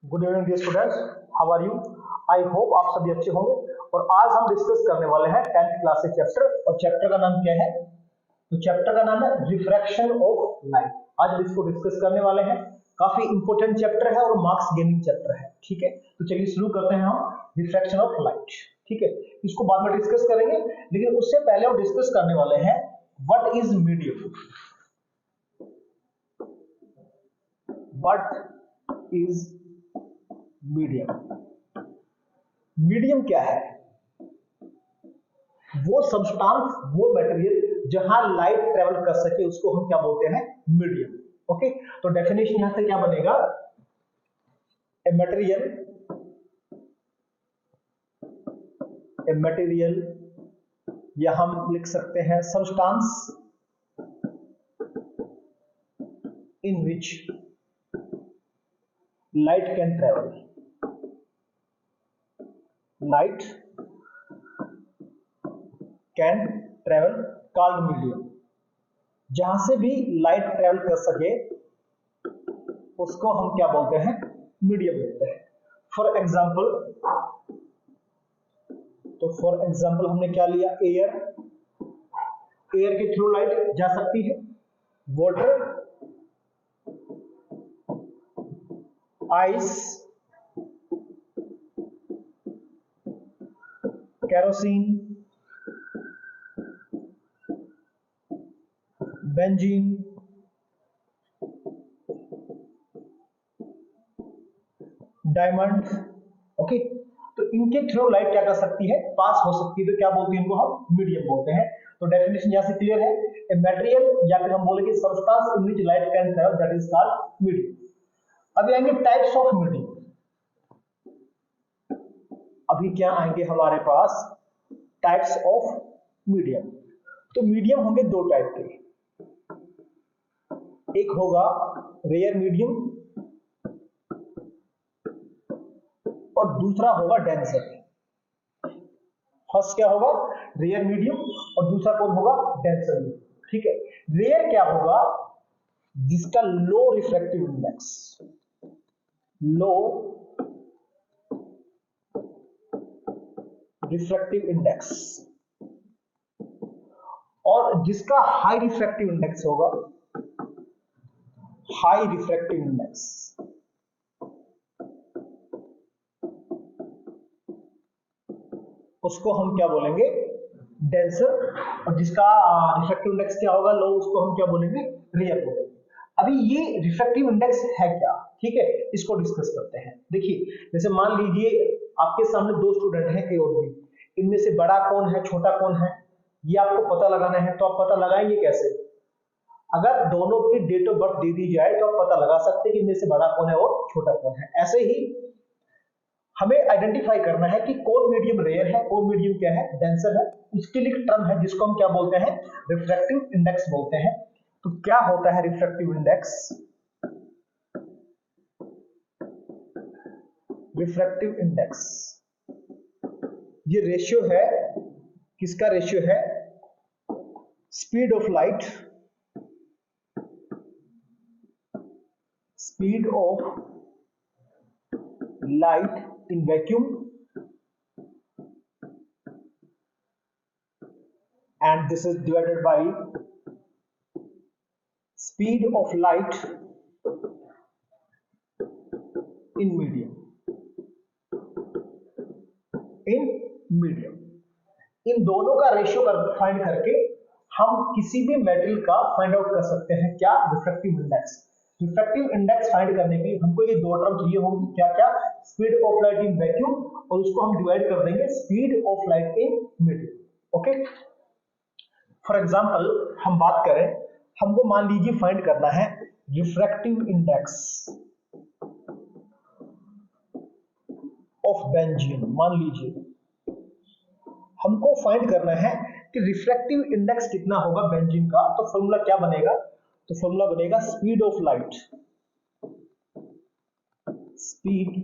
Good evening dear students, how are you? I hope आप सभी अच्छे होंगे। और आज हम डिस्कस करने वाले हैं 10th क्लास के चैप्टर, और चैप्टर का नाम क्या है? तो चैप्टर का नाम है रिफ्रैक्शन ऑफ लाइट। आज हम इसको डिस्कस करने वाले हैं। काफी इंपॉर्टेंट चैप्टर है और मार्क्स गेनिंग चैप्टर है। ठीक है, तो चलिए शुरू करते हैं हम रिफ्रैक्शन ऑफ लाइट। ठीक है, इसको बाद में डिस्कस करेंगे, लेकिन उससे पहले हम डिस्कस करने वाले हैं what is medium. What is medium? Medium क्या है? वो सब्सटेंस, वो मटेरियल जहां लाइट ट्रेवल कर सके उसको हम क्या बोलते हैं? मीडियम। ओके, तो डेफिनेशन यहां से क्या बनेगा? ए मटेरियल या हम लिख सकते हैं substance in which light can travel. Light can travel called medium. जहां से भी लाइट ट्रेवल कर सके उसको हम क्या बोलते हैं? मीडियम बोलते हैं। फॉर एग्जाम्पल, तो फॉर एग्जाम्पल हमने क्या लिया? एयर। एयर के थ्रू लाइट जा सकती है। Water, ice, kerosene, benzene, diamond. Okay, तो इनके थ्रू लाइट क्या कर सकती है? पास हो सकती है। तो क्या बोलते हैं इनको? हम मीडियम बोलते हैं। तो डेफिनेशन यहां से क्लियर है। ए मटेरियल या फिर हम बोलेंगे substance in which light can travel, that is called medium. अभी आएंगे टाइप्स ऑफ मीडियम। अभी क्या आएंगे हमारे पास? Types of medium. तो मीडियम होंगे दो टाइप के। एक होगा रेयर मीडियम और दूसरा होगा डेंसर। फर्स्ट क्या होगा? रेयर मीडियम, और दूसरा कौन होगा? Denser medium. ठीक है, रेयर क्या होगा? जिसका लो रिफ्रैक्टिव इंडेक्स, लो रिफ्रैक्टिव इंडेक्स, और जिसका हाई रिफ्रैक्टिव इंडेक्स होगा, हाई रिफ्रैक्टिव इंडेक्स, उसको हम क्या बोलेंगे? डेंसर। और जिसका रिफ्रैक्टिव इंडेक्स क्या होगा? लो, उसको हम क्या बोलेंगे? रेयर बोलेंगे। अभी ये रिफ्रैक्टिव इंडेक्स है क्या? ठीक है, इसको डिस्कस करते हैं। देखिए, जैसे मान लीजिए आपके सामने दो स्टूडेंट हैं, ए और बी। इनमें से बड़ा कौन है, छोटा कौन है, ये आपको पता लगाना है। तो आप पता लगाएंगे कैसे? अगर दोनों की डेट ऑफ बर्थ दे दी जाए तो आप पता लगा सकते हैं कि इनमें से बड़ा कौन है और छोटा कौन है। ऐसे ही हमें आइडेंटिफाई करना है कि कौन मीडियम रेयर है, कौन मीडियम क्या है? डेंसर है। उसके लिए टर्म है जिसको हम क्या बोलते हैं? रिफ्रैक्टिव इंडेक्स बोलते हैं। तो क्या होता है रिफ्रैक्टिव इंडेक्स? रिफ्रैक्टिव इंडेक्स ये रेशियो है। किसका रेशियो है? Speed of light, speed of light in vacuum and this is divided by speed of light in medium, in medium। इन दोनों का रेशियो फाइंड करके हम किसी भी मेटेरियल का फाइंड आउट कर सकते हैं। क्या? Refractive index. Refractive index find करने के लिए हमको ये दो टर्म चाहिए होंगी। क्या क्या? Speed of light in vacuum, और उसको हम डिवाइड कर देंगे speed of light in medium. Okay, for example हम बात करें, हमको मान लीजिए फाइंड करना है रिफ्रैक्टिव इंडेक्स ऑफ बेंजीन। मान लीजिए हमको फाइंड करना है कि रिफ्रैक्टिव इंडेक्स कितना होगा बेंजीन का। तो फॉर्मूला क्या बनेगा? तो फॉर्मूला बनेगा speed of light, speed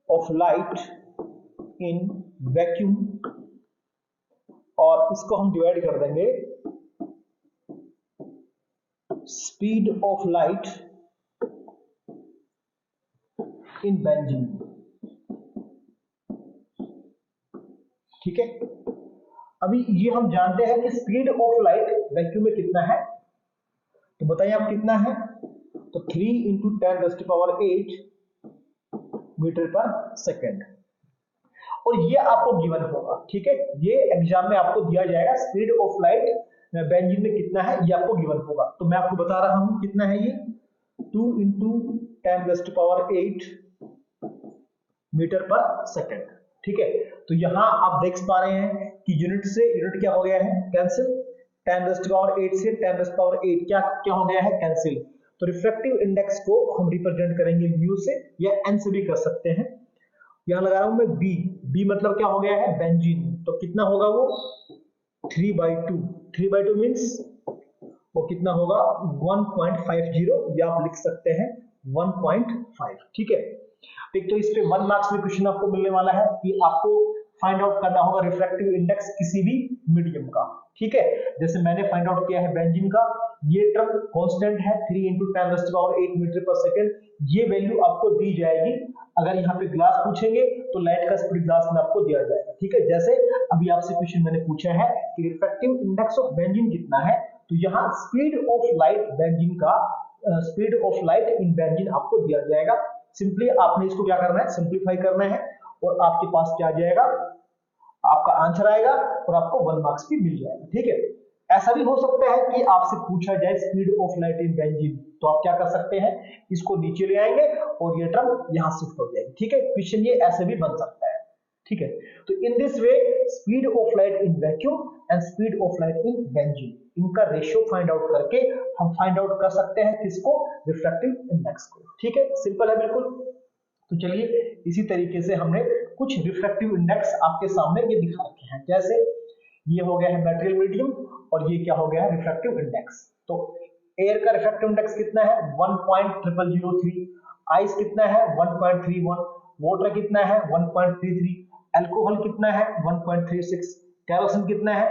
of light in vacuum, और इसको हम डिवाइड कर देंगे speed of light in benzene, ठीक है। अभी ये हम जानते हैं कि स्पीड ऑफ लाइट वैक्यूम में कितना है, तो बताइए आप कितना है। तो 3 इंटू 10⁸ मीटर पर सेकेंड, और ये आपको गिवन होगा, ठीक है। ये एग्जाम में आपको दिया जाएगा, स्पीड ऑफ लाइट बेंजीन में कितना है ये आपको गिवन होगा। तो मैं आपको बता रहा हूं कितना है ये, 2 इंटू 10⁸ मीटर पर सेकेंड, ठीक है। तो यहां आप देख पा रहे हैं कि यूनिट से यूनिट क्या हो गया है, कैंसिल। 10⁸ से 10⁸ क्या क्या हो गया है, कैंसिल। तो रिफ्रैक्टिव इंडेक्स को हम रिप्रेजेंट करेंगे म्यू से या एन से भी कर सकते हैं। यहां लगा रहा हूं मैं बी, बी मतलब क्या हो गया है, बेंजीन। तो कितना होगा वो 3/2, 3/2 मीन्स वो कितना होगा 1.50, या आप लिख सकते हैं 1.5, ठीक है। एक तो इस पे 1 मार्क्स में क्वेश्चन आपको मिलने वाला है कि आपको फाइंड आउट करना होगा रिफ्रैक्टिव इंडेक्स किसी भी मीडियम का, ठीक है। जैसे मैंने फाइंड आउट किया है बेंजीन का, ये टर्म कांस्टेंट है 3 इंटू 10⁸ मीटर पर सेकेंड, ये वैल्यू आपको दी जाएगी। अगर यहाँ पे ग्लास पूछेंगे तो लाइट का स्पीड ग्लास में आपको दिया जाएगा, ठीक है। जैसे अभी आपसे क्वेश्चन मैंने पूछा है कि रिफ्रैक्टिव इंडेक्स ऑफ बेंजीन कितना है, तो यहाँ स्पीड ऑफ लाइट बेंजीन का, speed of light in benzene आपको दिया जाएगा। सिंपली आपने इसको क्या करना है, सिंप्लीफाई करना है, और आपके पास क्या आ जाएगा, आपका आंसर आएगा और आपको 1 मार्क्स भी मिल जाएगा, ठीक है। ऐसा भी हो सकता है कि आपसे पूछा जाए speed of light in benzene, तो आप क्या कर सकते हैं, इसको नीचे ले आएंगे और ये टर्म यहां शिफ्ट हो जाएगी, ठीक है। क्वेश्चन ये ऐसे भी बन सकता है, ठीक है। तो in this way speed of light in vacuum and speed of light in benzene, इनका रेशियो फाइंड आउट करके हम फाइंड आउट कर सकते हैं किसको, रिफ्रैक्टिव इंडेक्स को, ठीक है। सिंपल है बिल्कुल। तो चलिए इसी तरीके से हमने कुछ रिफ्रैक्टिव इंडेक्स आपके सामने ये दिखा रखे हैं। जैसे ये हो गया है मटेरियल मीडियम, और ये क्या हो गया है, रिफ्रैक्टिव इंडेक्स। तो एयर का रिफ्रैक्टिव इंडेक्स कितना है 1.0003, आइस कितना है 1.31, वाटर कितना है 1.33, अल्कोहल कितना है 1.36, केरोसिन कितना है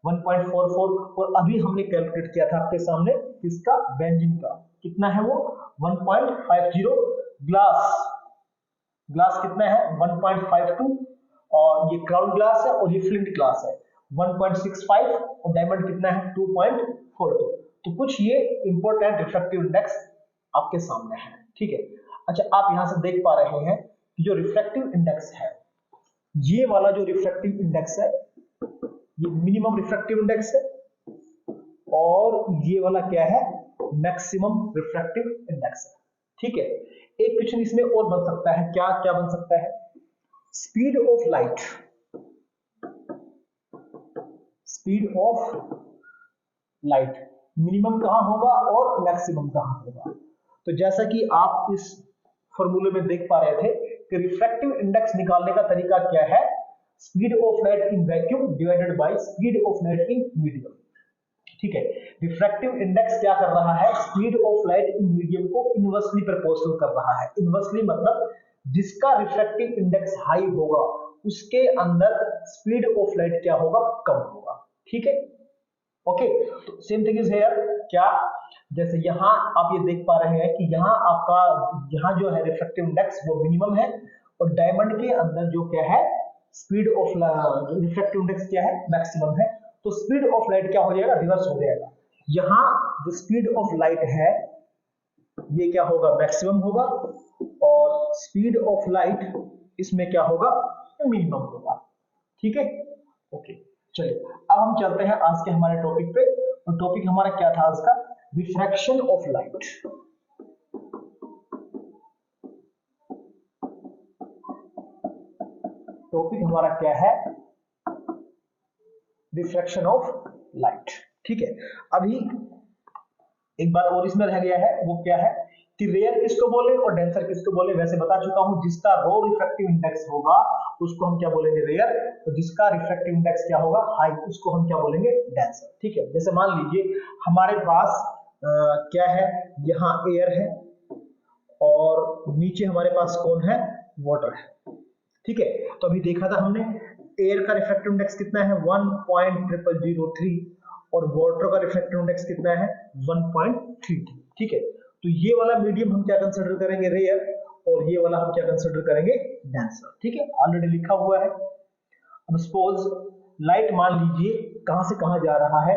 1.44, और अभी हमने कैलकुलेट किया था आपके सामने इसका बेंजीन का, कितना है वो 1.50, ग्लास कितना है 1.52, और ये क्राउन ग्लास है और ये फ्लिंट ग्लास है 1.65, और डायमंड कितना है 2.42। तो कुछ ये इंपॉर्टेंट रिफ्रैक्टिव इंडेक्स आपके सामने है, ठीक है। अच्छा, आप यहां से देख पा रहे हैं कि जो रिफ्रैक्टिव इंडेक्स है, ये वाला जो रिफ्रैक्टिव इंडेक्स है ये मिनिमम रिफ्रैक्टिव इंडेक्स है, और ये वाला क्या है, मैक्सिमम रिफ्रैक्टिव इंडेक्स है, ठीक है। एक क्वेश्चन इसमें और बन सकता है, क्या क्या बन सकता है, speed of light, speed of light minimum कहां होगा और मैक्सिमम कहां होगा। तो जैसा कि आप इस फॉर्मूले में देख पा रहे थे कि रिफ्रैक्टिव इंडेक्स निकालने का तरीका क्या है, speed of light in vacuum divided by speed of light in medium, ठीक है। रिफ्रैक्टिव इंडेक्स क्या कर रहा है, speed of light in medium को इनवर्सली प्रोपोर्शनल कर रहा है। इनवर्सली मतलब जिसका रिफ्रैक्टिव इंडेक्स हाई होगा उसके अंदर स्पीड ऑफ लाइट क्या होगा, कम होगा, ठीक है। ओके, तो सेम थिंग इज हियर, क्या, जैसे यहां आप ये देख पा रहे हैं कि यहां आपका, यहां जो है रिफ्रैक्टिव इंडेक्स वो मिनिमम है, और डायमंड के अंदर जो क्या है स्पीड ऑफ रिफ्रैक्टिव इंडेक्स क्या है, मैक्सिमम है। तो स्पीड ऑफ लाइट क्या हो जाएगा, रिवर्स हो जाएगा। यहां जो स्पीड ऑफ लाइट है ये क्या होगा, मैक्सिमम होगा, और स्पीड ऑफ लाइट इसमें क्या होगा, मिनिमम होगा, ठीक है। ओके, चलिए अब हम चलते हैं आज के हमारे टॉपिक पे। और टॉपिक हमारा क्या था आज का, रिफ्रैक्शन ऑफ लाइट। टॉपिक हमारा क्या है, रिफ्रैक्शन ऑफ लाइट, ठीक है। अभी एक बात और इसमें रह गया है, वो क्या है कि रेयर किसको बोले और डेंसर किसको बोले। वैसे बता चुका हूं, जिसका रो रिफ्रैक्टिव इंडेक्स होगा उसको हम क्या बोलेंगे, रेयर, और जिसका रिफ्रैक्टिव इंडेक्स क्या होगा, हाई, उसको हम क्या बोलेंगे, डेंसर, ठीक है। जैसे मान लीजिए हमारे पास क्या है, यहाँ एयर है और नीचे हमारे पास कौन है, वाटर है, ठीक है। तो अभी देखा था हमने एयर का रिफ्रैक्टिव इंडेक्स कितना है 1.0003, और वाटर का रिफ्रैक्टिव इंडेक्स कितना है 1.33, ठीक है। तो ये वाला मीडियम हम क्या कंसीडर करेंगे, रेयर, और ये वाला हम क्या कंसिडर करेंगे, डेंसर। ठीक है, ऑलरेडी लिखा हुआ है। अब सपोज लाइट मान लीजिए कहां से कहां जा रहा है,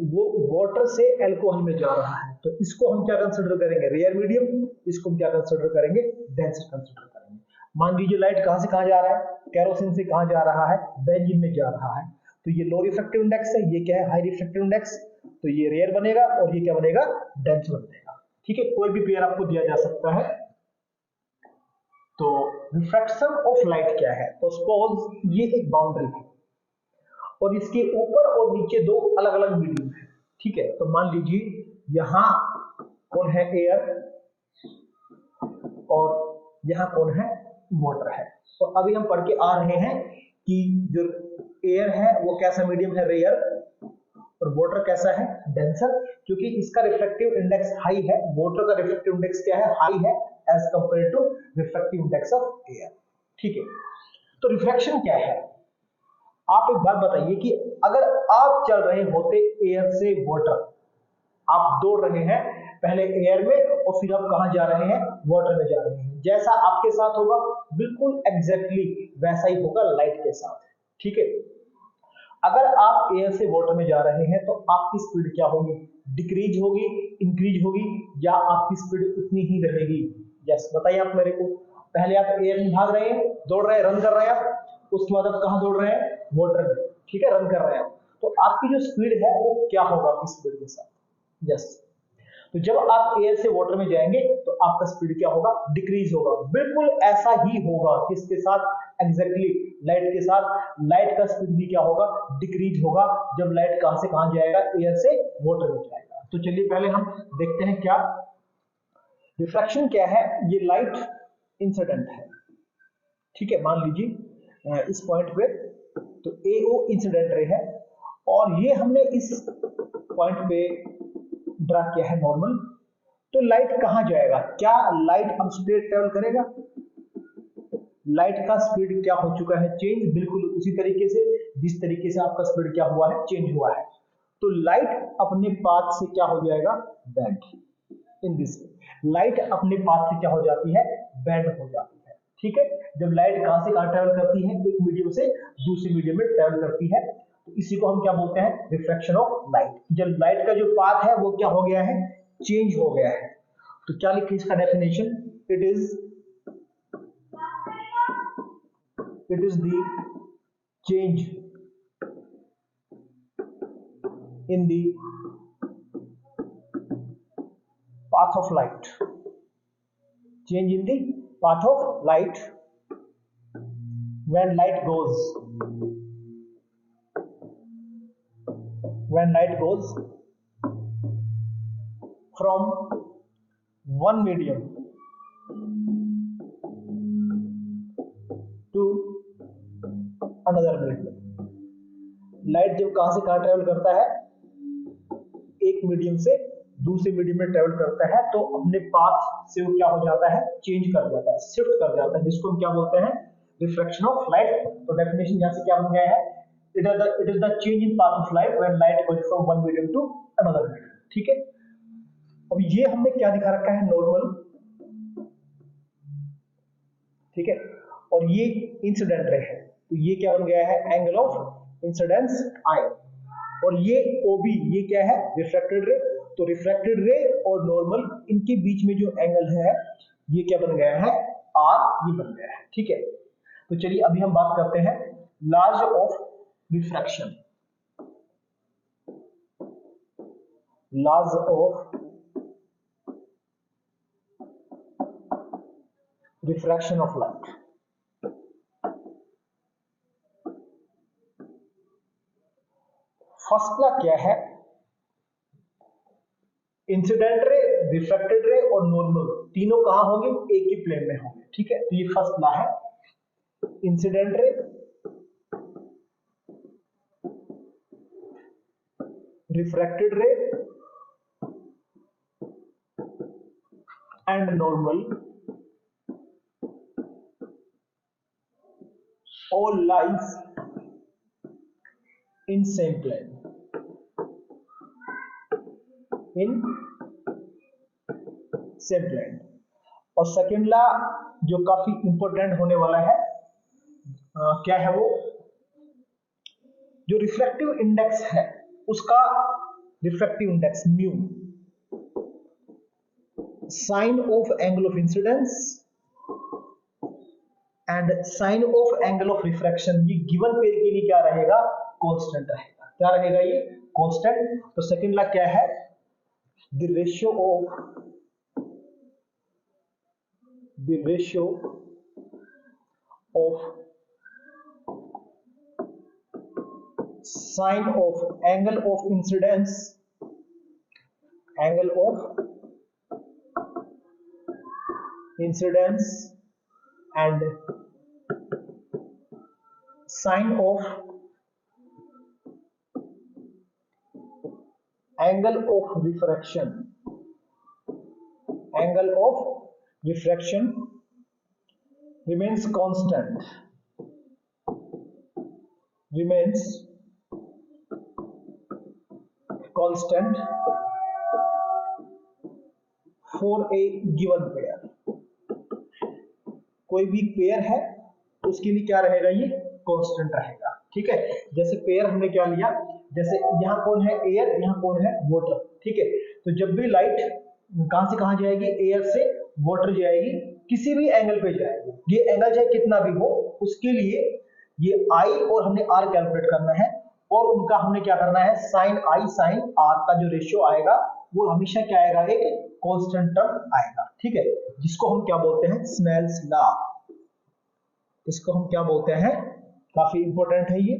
वो वाटर से अल्कोहल में जा रहा है, तो इसको हम क्या कंसिडर करेंगे, रेयर मीडियम। इसको हम क्या कंसिडर करेंगे, डेंसर कंसिडर करेंगे। मान लीजिए लाइट कहां से कहां जा रहा है, केरोसिन से कहां जा रहा है, बेंजीन में जा रहा है, तो ये लो रिफ्रैक्टिव इंडेक्स है, ये क्या है, हाई रिफ्रैक्टिव इंडेक्स, तो ये रेयर बनेगा और ये क्या बनेगा, डेंसर बनेगा। ठीक है, कोई भी पेयर आपको दिया जा सकता है। तो रिफ्रैक्शन ऑफ लाइट क्या है, तो सपोज ये एक बाउंड्री है और इसके ऊपर और नीचे दो अलग अलग मीडियम है। ठीक है, तो मान लीजिए यहां कौन है, एयर, और यहां कौन है, वाटर है। तो अभी हम पढ़ के आ रहे हैं कि जो एयर है वो कैसा मीडियम है, रेयर, और वाटर कैसा है, डेंसर, क्योंकि इसका रिफ्रैक्टिव इंडेक्स हाई है, वाटर का रिफ्रैक्टिव इंडेक्स क्या है, हाई है as compare to refractive index of air. ठीक है, तो रिफ्रैक्शन क्या है, आप एक बात बताइए कि अगर आप चल रहे होते एयर से वाटर, आप दौड़ रहे हैं पहले एयर में और फिर आप कहां जा रहे हैं, वाटर में जा रहे हैं, जैसा आपके साथ होगा बिल्कुल एग्जैक्टली वैसा ही होगा लाइट के साथ। ठीक है, अगर आप एयर से वाटर में जा रहे हैं तो आपकी स्पीड क्या होगी, डिक्रीज होगी, इंक्रीज होगी, या आपकी स्पीड उतनी ही रहेगी। यस बताइए आप मेरे को, पहले आप एयर में भाग रहे हैं, दौड़ रहे हैं, रन कर रहे हैं आप, उसके बाद आप कहां दौड़ रहे हैं, वाटर में। ठीक है, रन कर रहे हैं, तो आपकी जो स्पीड है वो क्या होगा आपकी स्पीड के साथ। यस, तो जब आप एयर से वाटर में जाएंगे तो आपका स्पीड क्या होगा, डिक्रीज होगा। बिल्कुल ऐसा ही होगा किसके साथ, एग्जैक्टली लाइट के साथ। लाइट का स्पीड भी क्या होगा, डिक्रीज होगा, जब लाइट कहां से कहां जाएगा, एयर से वाटर में जाएगा। तो चलिए पहले हम देखते हैं क्या रिफ्रैक्शन क्या है। ये लाइट इंसिडेंट है, ठीक है, मान लीजिए इस पॉइंट पे, तो एओ इंसिडेंट रे है, और ये हमने इस पॉइंट पे ड्रा किया है नॉर्मल। तो लाइट कहां जाएगा, क्या लाइट अब स्ट्रेट ट्रेवल करेगा, लाइट का स्पीड क्या हो चुका है, चेंज, बिल्कुल उसी तरीके से जिस तरीके से आपका स्पीड क्या हुआ है, चेंज हुआ है। तो लाइट अपने पाथ से क्या हो जाएगा, बेंड, इन दिस लाइट अपने पाथ से क्या हो जाती है, बेंड हो जाती है। ठीक है, जब लाइट कहां से कहां ट्रेवल करती है, एक मीडियम से दूसरे मीडियम में ट्रेवल करती है, तो इसी को हम क्या बोलते हैं, रिफ्रैक्शन ऑफ लाइट। जब लाइट का जो पाथ है वो क्या हो गया है, चेंज हो गया है। तो क्या लिखे इसका definition, it is the change in the path of light, change in the path of light when light goes from one medium to another medium। Light जब कहां से कहां ट्रेवल करता है, एक मीडियम से दूसरे मीडियम में ट्रेवल करता है, तो अपने पाथ से वो क्या हो जाता है, चेंज कर जाता है, शिफ्ट कर जाता है, जिसको हम क्या बोलते हैं, रिफ्रैक्शन ऑफ लाइट। तो डेफिनेशन यहां से क्या बन गया है, it is the change in path of light when light goes from one medium to another medium। ठीक है, अब ये हमने क्या दिखा रखा है, नॉर्मल, ठीक है, और ये इंसिडेंट रे है, तो ये क्या बन गया है, एंगल ऑफ इंसिडेंस आई, और ये ओबी, ये क्या है, रिफ्रैक्टेड रे। तो रिफ्रैक्टेड रे और नॉर्मल, इनके बीच में जो एंगल है ये क्या बन गया है, आर, ये बन गया है। ठीक है, तो चलिए अभी हम बात करते हैं laws of refraction, laws of refraction of light. First law क्या है, इंसिडेंट रे, रिफ्रैक्टेड रे और नॉर्मल तीनों कहां होंगे, एक ही प्लेन में होंगे। ठीक है, तो ये फर्स्ट लॉ है, इंसिडेंट रे, रिफ्रैक्टेड रे and normal all lies in same plane, in same plane। और सेकेंड लॉ जो काफी इंपॉर्टेंट होने वाला है, क्या है वो, जो रिफ्रैक्टिव इंडेक्स है उसका refractive index mu, sine of angle of incidence and sine of angle of refraction, ये गिवन पेयर के लिए क्या रहेगा, कांस्टेंट रहेगा। क्या रहेगा ये, कांस्टेंट। तो सेकंड लॉ क्या है, the ratio of sine of angle of incidence and sine of angle of refraction remains constant for a given pair। कोई भी पेयर है उसके लिए क्या रहेगा, ये कांस्टेंट रहेगा। ठीक है, जैसे पेयर हमने क्या लिया, जैसे यहाँ कौन है एयर, यहाँ कौन है वाटर। ठीक है, तो जब भी लाइट कहां से कहां जाएगी, एयर से वाटर जाएगी, किसी भी एंगल पे जाएगी, ये एंगल चाहे कितना भी हो, उसके लिए ये आई और हमने आर कैलकुलेट करना है, और उनका हमने क्या करना है, साइन आई साइन आर का जो रेशियो आएगा वो हमेशा क्या आएगा, एक कांस्टेंट टर्म आएगा। ठीक है, जिसको हम क्या बोलते हैं, स्नेल्स लॉ। इसको हम क्या बोलते हैं, काफी इंपॉर्टेंट है ये,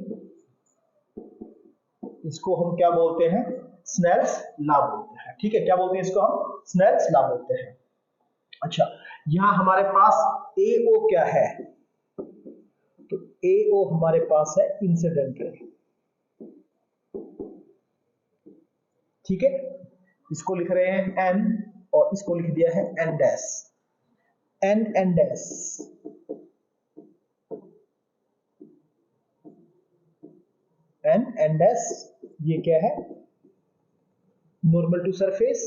इसको हम क्या बोलते हैं, स्नेल्स लॉ बोलते हैं। ठीक है, क्या बोलते हैं इसको हम, स्नेल्स लॉ बोलते हैं। अच्छा, यहां हमारे पास AO क्या है, तो AO हमारे पास है इंसिडेंट रे। ठीक है, इसको लिख रहे हैं n और इसको लिख दिया है n dash, n dash, n dash, ये क्या है, नॉर्मल टू सरफेस,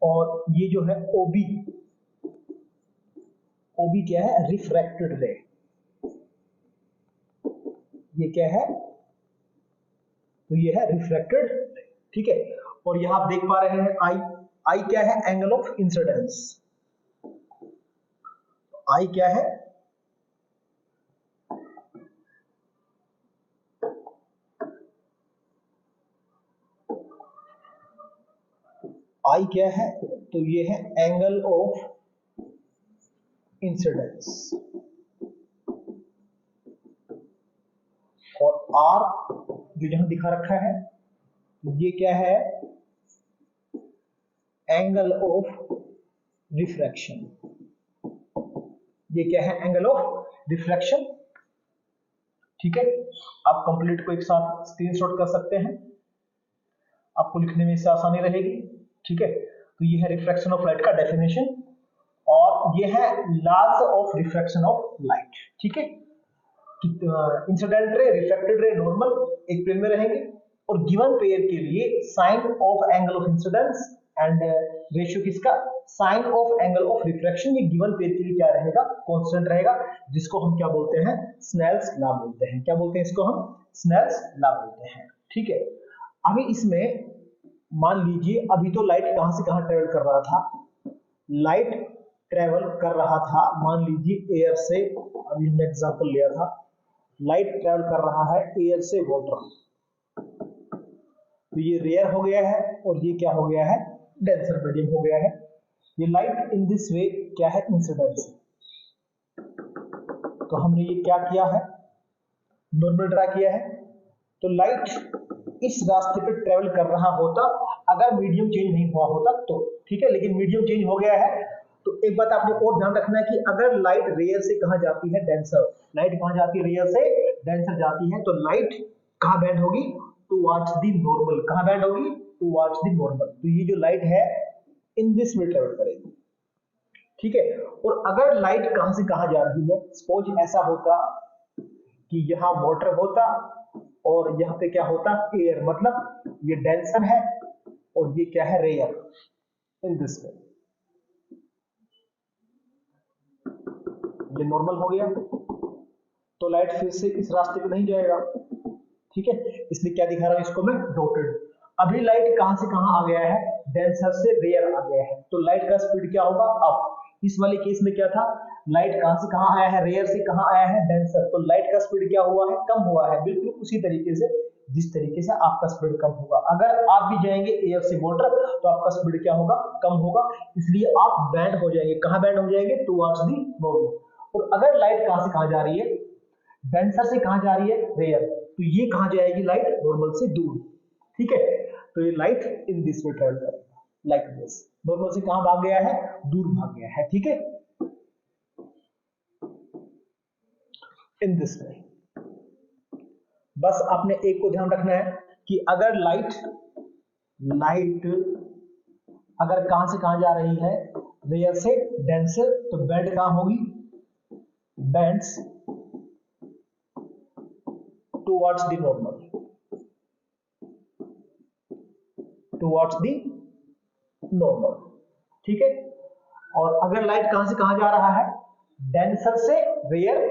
और ये जो है OB क्या है, रिफ्रैक्टेड रे। ये क्या है, तो ये है रिफ्रैक्टेड रे। ठीक है, और यहां आप देख पा रहे हैं आई क्या है, एंगल ऑफ इंसिडेंस। आई क्या है, आई क्या है, तो ये है एंगल ऑफ इंसिडेंस, और आर जो यहां दिखा रखा है ये क्या है, एंगल ऑफ रिफ्रैक्शन। ये क्या है, एंगल ऑफ रिफ्रैक्शन। ठीक है, आप कंप्लीट को एक साथ स्क्रीनशॉट कर सकते हैं, आपको लिखने में इससे आसानी रहेगी। ठीक है, तो ये है रिफ्रैक्शन ऑफ लाइट का डेफिनेशन, और ये है laws of refraction of light. ठीक है, इंसिडेंट रे, रिफ्रैक्टेड रे, नॉर्मल एक प्लेन में रहेंगे, और गिवन पेयर के लिए sine of angle of incidence and ratio किसका, sine of angle of refraction, ये गिवन पेयर के लिए क्या रहेगा, कांस्टेंट रहेगा, जिसको हम क्या बोलते हैं, स्नेल्स लॉ बोलते हैं। क्या बोलते हैं इसको हम, स्नेल्स लॉ बोलते हैं। ठीक है, अभी इसमें मान लीजिए अभी तो लाइट कहां से कहां ट्रेवल कर रहा था, लाइट ट्रेवल कर रहा था मान लीजिए एयर से, अभी हमने एग्जांपल लिया था, लाइट ट्रेवल कर रहा है एयर से वाटर, तो ये रेयर हो गया है और ये क्या हो गया है, डेंसर मीडियम हो गया है। ये लाइट इन दिस वे क्या है, इंसिडेंस। तो हमने ये क्या किया है, नॉर्मल ड्रा किया है, तो लाइट इस रास्ते पे ट्रेवल कर रहा होता अगर मीडियम चेंज नहीं हुआ होता तो। ठीक है, लेकिन मीडियम चेंज हो गया है, तो एक बात आपने और ध्यान रखना है कि अगर लाइट रेयर से कहां जाती है, डेंसर, लाइट कहां जाती है, रेयर से डेंसर जाती है, तो लाइट कहां बेंड होगी, टुवर्ड्स द नॉर्मल। कहां बेंड होगी, टुवर्ड्स द नॉर्मल। तो ये जो लाइट है इन दिस वे ट्रेवल करेगी। ठीक है, और अगर लाइट कहां से कहां जा रही है, सपोज ऐसा होता कि यहां वाटर होता और यहां पे क्या होता, एयर, मतलब ये डेंसर है और ये क्या है, रेयर, इन दिस वे। ये नॉर्मल हो गया, तो लाइट फिर से इस रास्ते पे नहीं जाएगा, ठीक है, इसलिए क्या दिखा रहा हूं इसको मैं डॉटेड। अभी लाइट कहां से कहां आ गया है, डेंसर से रेयर आ गया है, तो लाइट का स्पीड क्या होगा अप। इस वाले केस में क्या था, लाइट कहां से कहां आया है, रेयर से कहां आया है, डेंसर, तो लाइट का स्पीड क्या हुआ है, कम हुआ है, बिल्कुल उसी तरीके से जिस तरीके से आपका स्पीड कम होगा। अगर आप भी जाएंगे एफ से मोटर तो आपका स्पीड क्या होगा, कम होगा, इसलिए आप बैंड हो जाएंगे, कहां बैंड हो जाएंगे, टुवर्ड्स दी नॉर्मल। और अगर लाइट कहां से कहां जा रही है, डेंसर से कहां जा रही है, रेयर, तो ये कहां जाएगी लाइट, नॉर्मल से दूर, ठीक है, तो ये light in this way travel करेगा लाइक दिस, नॉर्मल से कहां भाग गया है, दूर भाग गया है, ठीक है, इन दिस वे। बस आपने एक को ध्यान रखना है कि अगर लाइट अगर कहां से कहां जा रही है, रेयर से डेंसर, तो बैंड कहां होगी, bands towards the normal, towards the normal, ठीक है। और अगर लाइट कहां से कहां जा रहा है, डेंसर से रेयर,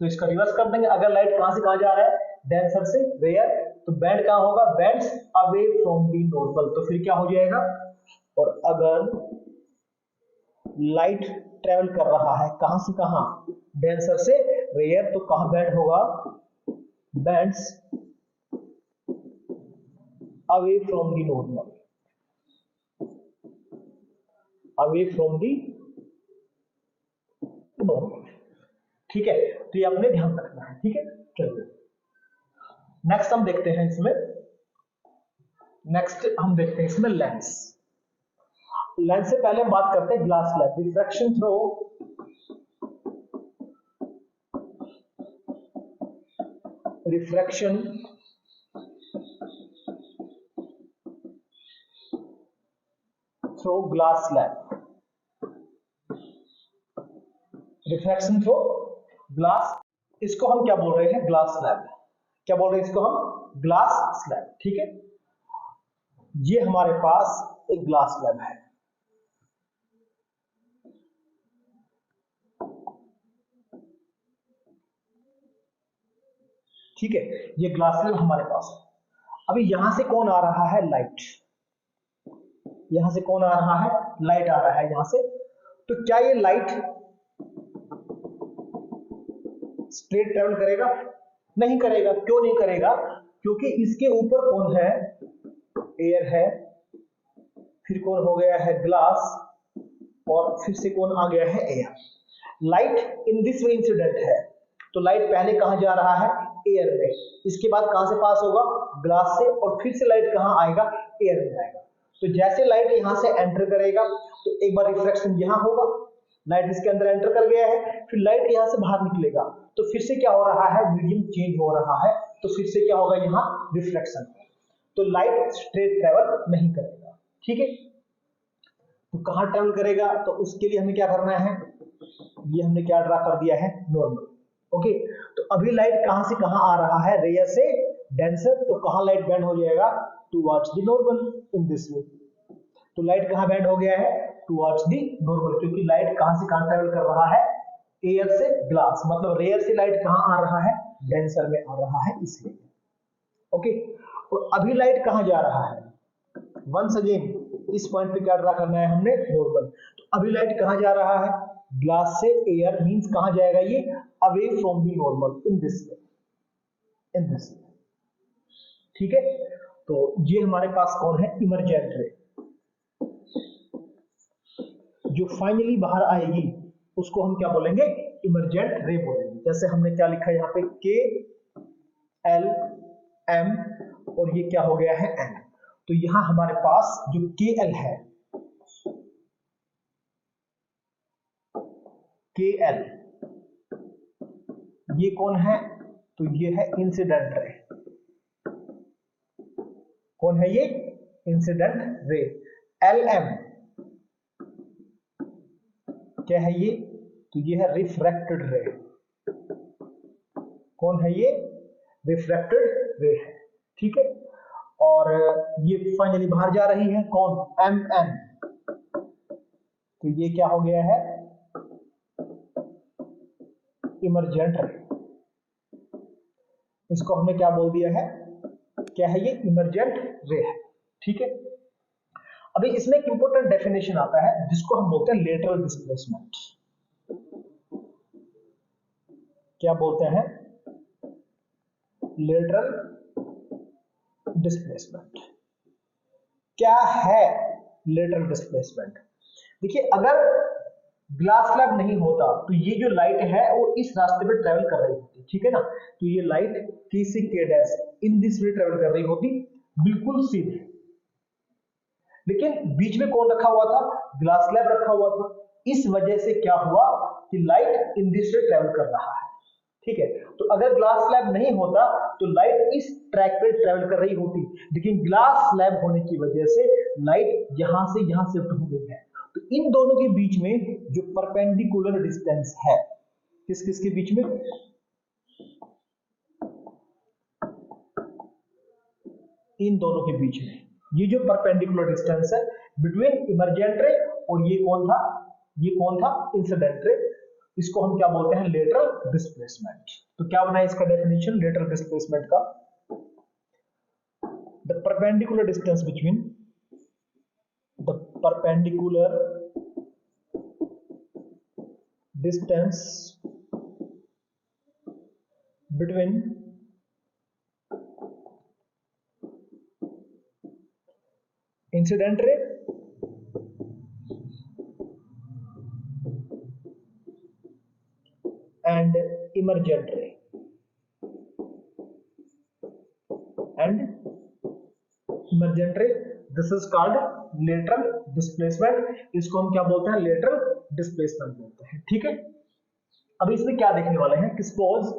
तो इसका रिवर्स कर देंगे, अगर लाइट कहां से कहां जा रहा है, डेंसर से रेयर, तो बैंड कहां होगा, bands away from the normal, तो फिर क्या हो जाएगा। और अगर लाइट ट्रेवल कर रहा है कहां से कहां, डेंसर से रेयर, तो कहां बैंड होगा, bands away from the normal, away from the normal, ठीक है, तो ये आपने ध्यान रखना है, ठीक है। चलिए नेक्स्ट हम देखते हैं इसमें लेंस। लेंस से पहले हम बात करते हैं glass slab, refraction through glass slab, refraction through glass, इसको हम क्या बोल रहे हैं, ग्लास स्लैब, क्या बोल रहे हैं इसको हम, ग्लास स्लैब, ठीक है। ये हमारे पास एक ग्लास स्लैब है, ठीक है, ये ग्लास स्लैब हमारे पास है। अभी यहां से कौन आ रहा है, लाइट, यहां से कौन आ रहा है, लाइट आ रहा है यहां से, तो क्या ये लाइट स्ट्रेट ट्रेवल करेगा, नहीं करेगा, क्यों नहीं करेगा, क्योंकि इसके ऊपर कौन है, एयर है, फिर कौन हो गया है, ग्लास, और फिर से कौन आ गया है, air. Light in this way incident है, तो लाइट पहले कहां जा रहा है, एयर में, इसके बाद कहां से पास होगा, ग्लास से, और फिर से लाइट कहां आएगा, एयर में आएगा। तो जैसे लाइट यहां से एंटर करेगा तो एक बार रिफ्लेक्शन यहां होगा, लाइट इसके अंदर एंटर कर गया है, फिर लाइट यहां से बाहर निकलेगा, तो फिर से क्या हो रहा है, मीडियम चेंज हो रहा है, तो फिर से क्या होगा, यहां रिफ्लेक्शन, तो लाइट स्ट्रेट ट्रेवल नहीं करेगा, ठीक है। तो कहां ट्रेवल करेगा, तो उसके लिए हमें क्या करना है, ये हमने क्या ड्रा कर दिया है, नॉर्मल, ओके। तो अभी लाइट कहां से कहां आ रहा है, रेयर से डेंसर, तो कहां लाइट बैंड हो जाएगा, towards the normal, in this way. तो लाइट कहां बैंड हो गया है, टुवर्ड्स द नॉर्मल, क्योंकि लाइट कहां से कहां ट्रेवल कर रहा है, एयर से ग्लास, मतलब रेयर से लाइट कहां आ रहा है, डेंसर में आ रहा है, इसलिए, ओके। और अभी लाइट कहां जा रहा है, वंस अगेन इस पॉइंट पे क्या ड्रा करना है हमने, नॉर्मल। तो अभी लाइट कहां जा रहा है, ग्लास से एयर, मींस कहां जाएगा ये, away from the normal, in this way, in this way, ठीक है। तो ये हमारे पास कौन है, इमर्जेंट रे, जो फाइनली बाहर आएगी उसको हम क्या बोलेंगे, इमर्जेंट रे बोलेंगे। जैसे हमने क्या लिखा है यहाँ पे, के एल एम, और ये क्या हो गया है, एन। तो यहां हमारे पास जो के एल है, के एल, ये कौन है, तो ये है इंसिडेंट रे, कौन है ये, इंसिडेंट रे। एल एम क्या है ये, तो ये है रिफ्रैक्टेड रे, कौन है ये, रिफ्रैक्टेड रे है, ठीक है। और ये फाइनली बाहर जा रही है, कौन, एम एन, तो ये क्या हो गया है, इमरजेंट रे, इसको हमने क्या बोल दिया है, क्या है ये, इमरजेंट रे है। ठीक है, अभी इसमें एक इंपॉर्टेंट डेफिनेशन आता है जिसको हम बोलते हैं लेटरल डिस्प्लेसमेंट। क्या बोलते हैं, लेटरल डिस्प्लेसमेंट। क्या है लेटरल डिस्प्लेसमेंट? देखिए, अगर ग्लास स्लैब नहीं होता तो ये जो लाइट है वो इस रास्ते पे ट्रेवल कर रही होती, ठीक है ना, तो ये लाइट K से K dash in this way travel कर रही होती, बिल्कुल सीधे। लेकिन बीच में कौन रखा हुआ था, ग्लास स्लैब रखा हुआ था, इस वजह से क्या हुआ कि light in this way travel कर रहा है। ठीक है, तो अगर ग्लास स्लैब नहीं होता तो लाइट इस ट्रैक पे ट्रेवल कर रही होती, लेकिन ग्लास स्लैब होने की वजह से लाइट यहां से यहां शिफ्ट हो गई है। तो इन दोनों के बीच में जो परपेंडिकुलर डिस्टेंस है, किस किस के बीच में, इन दोनों के बीच में ये जो परपेंडिकुलर डिस्टेंस है बिटवीन इमरजेंट रे और ये कौन था, ये कौन था, इंसिडेंट रे, इसको हम क्या बोलते हैं, लेटरल डिस्प्लेसमेंट। तो क्या बना इसका डेफिनेशन लेटरल डिस्प्लेसमेंट का, the perpendicular distance between, the perpendicular distance between incident ray and emergent ray and emergent ray, this is called lateral displacement। इसको हम क्या बोलते हैं, lateral displacement बोलते हैं। ठीक है, अभी इसमें क्या देखने वाले हैं कि सपोज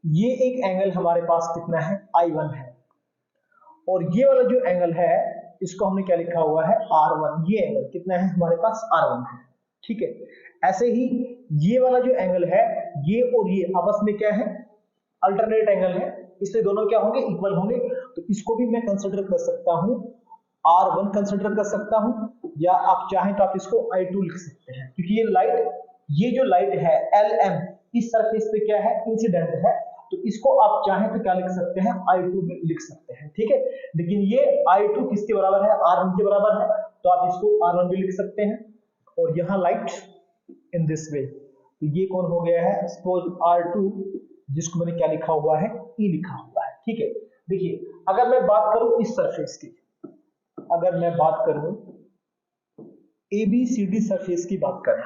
ये एक एंगल हमारे पास कितना है, I1 है, और ये वाला जो एंगल है इसको हमने क्या लिखा हुआ है, R1। ये एंगल कितना है हमारे पास, R1 है। ठीक है, ऐसे ही ये वाला जो एंगल है, ये और ये आपस में क्या है, अल्टरनेट एंगल है, इसलिए दोनों क्या होंगे, इक्वल होंगे। तो इसको भी मैं कंसीडर कर सकता हूं, R1 कंसीडर कर सकता हूं, या आप चाहें तो आप इसको I2 लिख सकते हैं, क्योंकि ये लाइट, ये जो लाइट है LM इस सरफेस पे क्या है, इंसिडेंट है, तो इसको आप चाहें तो क्या लिख सकते हैं, I2 भी लिख सकते हैं। ठीक है, लेकिन ये I2 किसके बराबर है, R1 के बराबर है, तो आप इसको R1 भी लिख सकते हैं। और यहां लाइट इन दिस वे, तो ये कौन हो गया है, सपोज R2, जिसको मैंने क्या लिखा हुआ है, E लिखा हुआ है। ठीक है, देखिए अगर मैं बात करूं इस सरफेस की, अगर मैं बात करूं ABCD सरफेस की बात करें,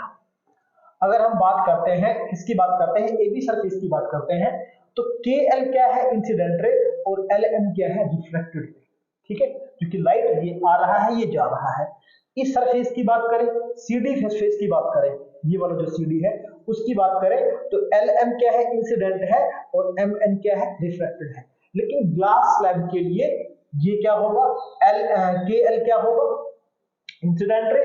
अगर हम बात करते हैं किसकी बात करते हैं, AB सरफेस की बात करते हैं, तो KL क्या है, इंसिडेंट रे, और LM क्या है, रिफ्लेक्टेड रे। ठीक है, क्योंकि लाइट ये आ रहा है, ये जा रहा है। इस सरफेस की बात करें, CD सरफेस की बात करें, ये वाला जो CD है उसकी बात करें, तो LM क्या है, इंसिडेंट है, और MN क्या है, रिफ्लेक्टेड है। लेकिन ग्लास स्लैब के लिए ये क्या होगा, KL क्या होगा, इंसिडेंट रे,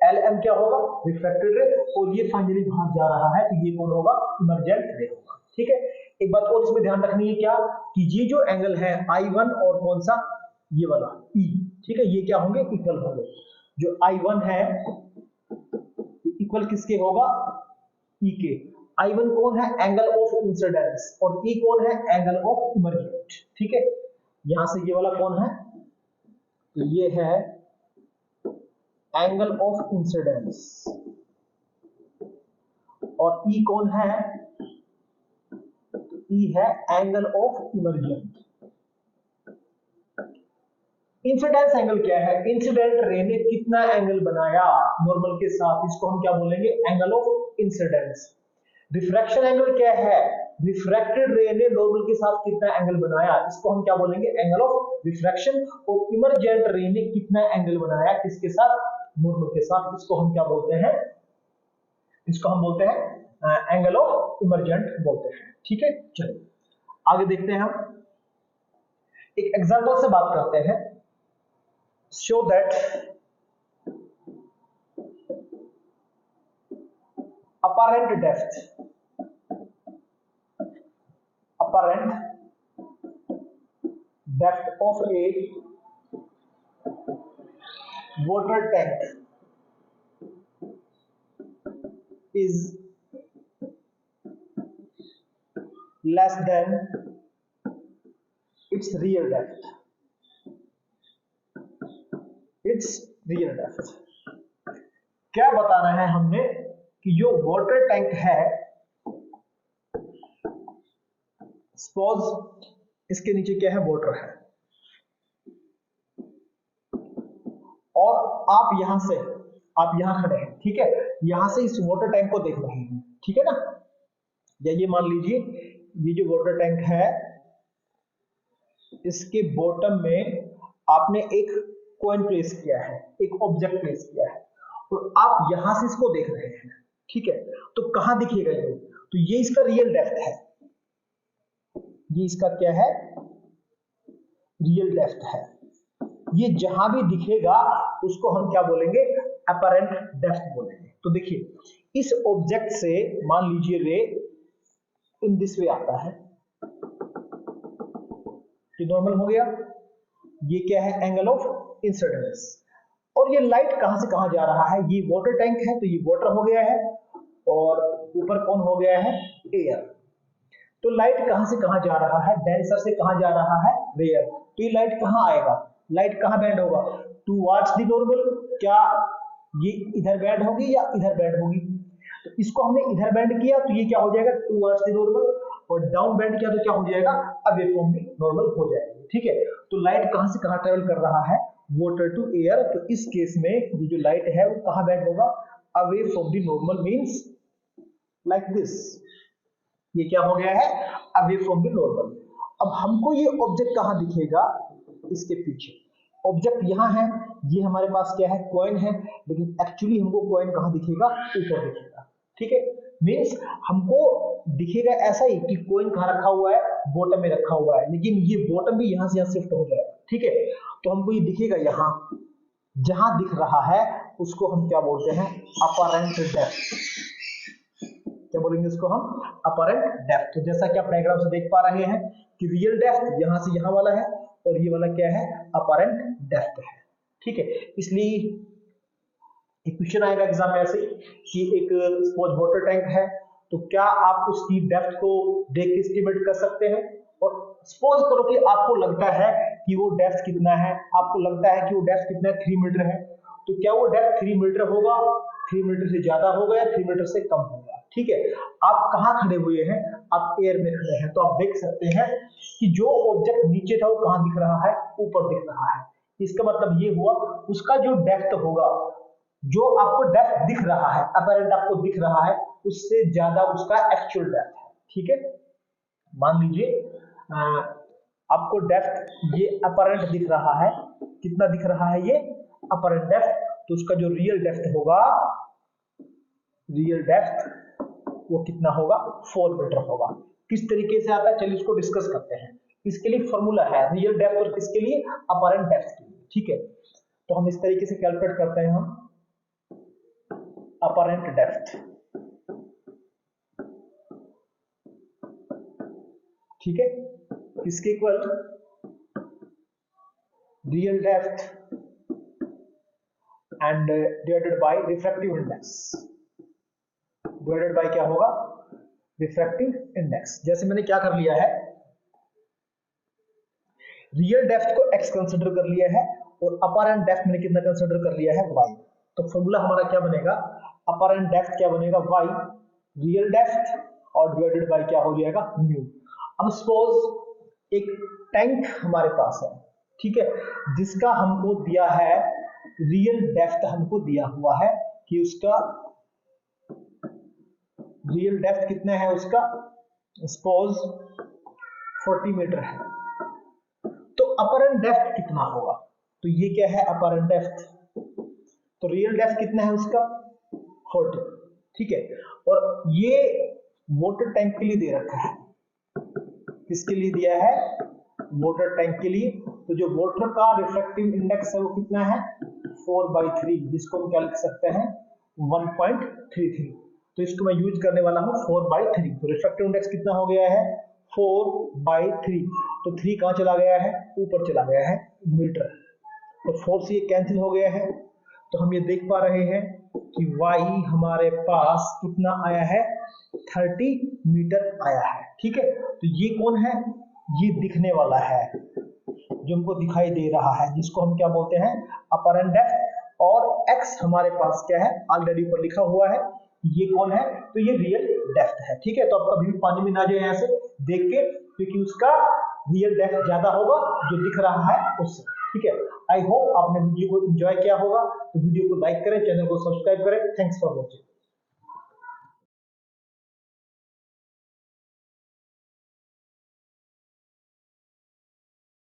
LM क्या होगा, रिफ्लेक्टेड रे, और ये फाइनली बाहर जा रहा है, तो ये कौन होगा, इमरजेंट रे होगा। ठीक है, एक बात और इसमें ध्यान रखनी है क्या, कि ये जो एंगल है I1 और कौन सा, ये वाला E, ठीक है, ये क्या होंगे, इक्वल होंगे। जो I1 है इक्वल किसके होगा, E के। I1 कौन है, एंगल ऑफ इंसिडेंस, और E कौन है, एंगल ऑफ इमरजेंट। ठीक है, यहां से ये वाला कौन है, तो ये है एंगल ऑफ इंसिडेंस, और E कौन है, तो E है angle of emergent. Incidence angle क्या है, इंसिडेंट रे ने कितना एंगल बनाया नॉर्मल के साथ, इसको हम क्या बोलेंगे, angle of incidence. Refraction angle क्या है, रिफ्रैक्टेड रे ने नॉर्मल के साथ कितना एंगल बनाया, इसको हम क्या बोलेंगे, एंगल ऑफ रिफ्रैक्शन। और इमरजेंट रे ने कितना एंगल बनाया किसके साथ, नॉर्मल के साथ, इसको हम क्या बोलते हैं, इसको हम बोलते हैं एंगल ऑफ इमरजेंट बोलते हैं। ठीक है, चलिए आगे देखते हैं, हम एक एग्जांपल से बात करते हैं। Show that apparent depth of a water tank is less than it's real depth, it's real depth. क्या बताना है हमने कि जो वाटर टैंक है, सपोज इसके नीचे क्या है, वाटर है, और आप यहां से, आप यहां खड़े हैं, ठीक है, यहां से इस वाटर टैंक को देख रहे हैं, ठीक है ना। या ये मान लीजिए ये जो वाटर टैंक है, इसके बॉटम में आपने एक कॉइन प्लेस किया है, एक ऑब्जेक्ट प्लेस किया है, और आप यहां से इसको देख रहे हैं, ठीक है। तो कहां दिखेगा ये, तो ये इसका रियल डेप्थ है, ये इसका क्या है, रियल डेप्थ है। ये जहां भी दिखेगा उसको हम क्या बोलेंगे, अपरेंट डेप्थ बोलेंगे। तो देखिए इस ऑब्जेक्ट से मान लीजिए रे इन दिस वे आता है, ये नॉर्मल हो गया, ये क्या है, एंगल ऑफ इंसिडेंस। और ये लाइट कहां से कहां जा रहा है, ये वाटर टैंक है तो ये वाटर हो गया है, और ऊपर कौन हो गया है, एयर। तो लाइट कहां से कहां जा रहा है, डेंसर से कहां जा रहा है, रेयर। तो ये लाइट कहां आएगा, लाइट कहां बैंड होगा, टुवर्ड्स द नॉर्मल। क्या ये इधर बैंड होगी या इधर बैंड होगी, तो इसको हमने इधर बैंड किया तो ये क्या हो जाएगा, टुवर्ड्स द नॉर्मल, और डाउन बैंड किया तो क्या हो जाएगा, अवे फ्रॉम द नॉर्मल हो जाएगा, ठीक है। तो लाइट कहां से कहां ट्रेवल कर रहा है, वाटर टू एयर। तो इस केस में ये जो लाइट है वो कहां बैंड होगा, away from the normal, means like this. ये क्या हो गया है, अवे फ्रॉम द नॉर्मल। अब हमको ये ऑब्जेक्ट कहां दिखेगा, इसके पीछे। ऑब्जेक्ट यहां है, ये हमारे पास क्या है, कॉइन है, लेकिन एक्चुअली हमको कॉइन कहां दिखेगा, ऊपर दिखेगा, ठीक है। मींस हमको दिखेगा ऐसा ही कि कॉइन कहां रखा हुआ है, बॉटम में रखा हुआ है, लेकिन ये बॉटम भी यहां से यहां शिफ्ट हो जाएगा, ठीक है। तो हमको ये दिखेगा यहां, जहां दिख रहा है उसको हम क्या बोलते हैं, अपरेंट डेप्थ। क्या बोलेंगे इसको हम, अपरेंट डेप्थ। तो जैसा कि आप डायग्राम से देख पा रहे हैं कि रियल डेप्थ यहां से यहां वाला है, और ये वाला क्या है, अपरेंट डेप्थ है, ठीक है। इसलिए एक क्वेश्चन आएगा एग्जाम में ऐसे कि एक सपोज वाटर टैंक है, तो क्या आप उसकी डेप्थ को देख के एस्टिमेट कर सकते हैं। और सपोज करो कि आपको लगता है कि वो डेप्थ कितना है, आपको लगता है कि वो डेप्थ कितना है, 3 मीटर है, तो क्या वो डेप्थ 3 मीटर होगा, 3 मीटर से ज्यादा होगा या 3 मीटर से कम होगा, ठीक है। आप कहां खड़े हुए हैं, आप एयर में खड़े हैं, तो आप देख सकते हैं कि जो ऑब्जेक्ट नीचे था वो कहां दिख रहा है, ऊपर दिख रहा है। इसका मतलब ये हुआ उसका जो डेप्थ होगा, जो आपको डेप्थ दिख रहा है, अपरेंट आपको दिख रहा है, उससे ज्यादा उसका एक्चुअल डेप्थ है, ठीक है। मान लीजिए आपको डेप्थ ये अपरेंट दिख रहा है, कितना दिख रहा है ये अपरेंट डेप्थ, तो उसका जो रियल डेप्थ होगा, रियल डेप्थ वो कितना होगा, 4 मीटर होगा। किस तरीके से आता है, चलिए इसको डिस्कस करते हैं। इसके लिए फॉर्मूला है रियल डेप्थ और किसके लिए, अपरेंट डेप्थ के लिए, ठीक है। तो हम इस तरीके से कैलकुलेट करते हैं, हम अपरेंट डेप्थ, ठीक है, किसके equal, real depth and divided by refractive index, divided by क्या होगा, रिफ्रैक्टिव इंडेक्स। जैसे मैंने क्या कर लिया है, रियल डेप्थ को x कंसीडर कर लिया है, और अपरेंट डेप्थ मैंने कितना कंसीडर कर लिया है, y। तो फॉर्मूला हमारा क्या बनेगा, अपरेंट डेप्थ क्या बनेगा, y, रियल डेप्थ और डिवाइडेड बाय क्या हो जाएगा, म्यू। अब सपोज एक टैंक हमारे पास है, ठीक है, जिसका हमको दिया है, रियल डेप्थ हमको दिया हुआ है कि उसका रियल डेप्थ कितना है, उसका सपोज 40 मीटर है, तो अपरेंट डेप्थ कितना होगा, तो ये क्या है, अपरेंट डेप्थ, तो रियल डेप्थ कितना है उसका 40, ठीक है। और ये वाटर टैंक के लिए दे रखा है, किसके लिए दिया है, वाटर टैंक के लिए। तो जो वाटर का रिफ्रैक्टिव इंडेक्स है वो कितना है, 4/3, जिसको हम क्या लिख सकते हैं, 1.33। तो इसको मैं यूज करने वाला हूं 4/3। तो रिफ्रैक्टिव इंडेक्स कितना हो गया है, 4/3। तो 3 कहां चला गया है, ऊपर चला गया है, मीटर। तो 4 से ये कैंसिल हो गया है, तो हम ये देख पा रहे हैं कि y हमारे पास कितना आया है, 30 मीटर आया है। ठीक है, तो ये कौन है, ये दिखने वाला है जो हमको दिखाई दे रहा है, जिसको हम क्या बोलते हैं, अपरेंट डेप्थ। और x हमारे पास क्या है, ऑलरेडी ऊपर लिखा हुआ है, ये कौन है, तो ये रियल डेप्थ है। ठीक है, तो आप कभी भी पानी में ना जाए यहाँ से देख के, क्योंकि उसका रियल डेप्थ ज्यादा होगा जो दिख रहा है उससे। ठीक है, आई होप आपने वीडियो को एंजॉय किया होगा, तो वीडियो को लाइक करें, चैनल को सब्सक्राइब करें। Thanks for watching.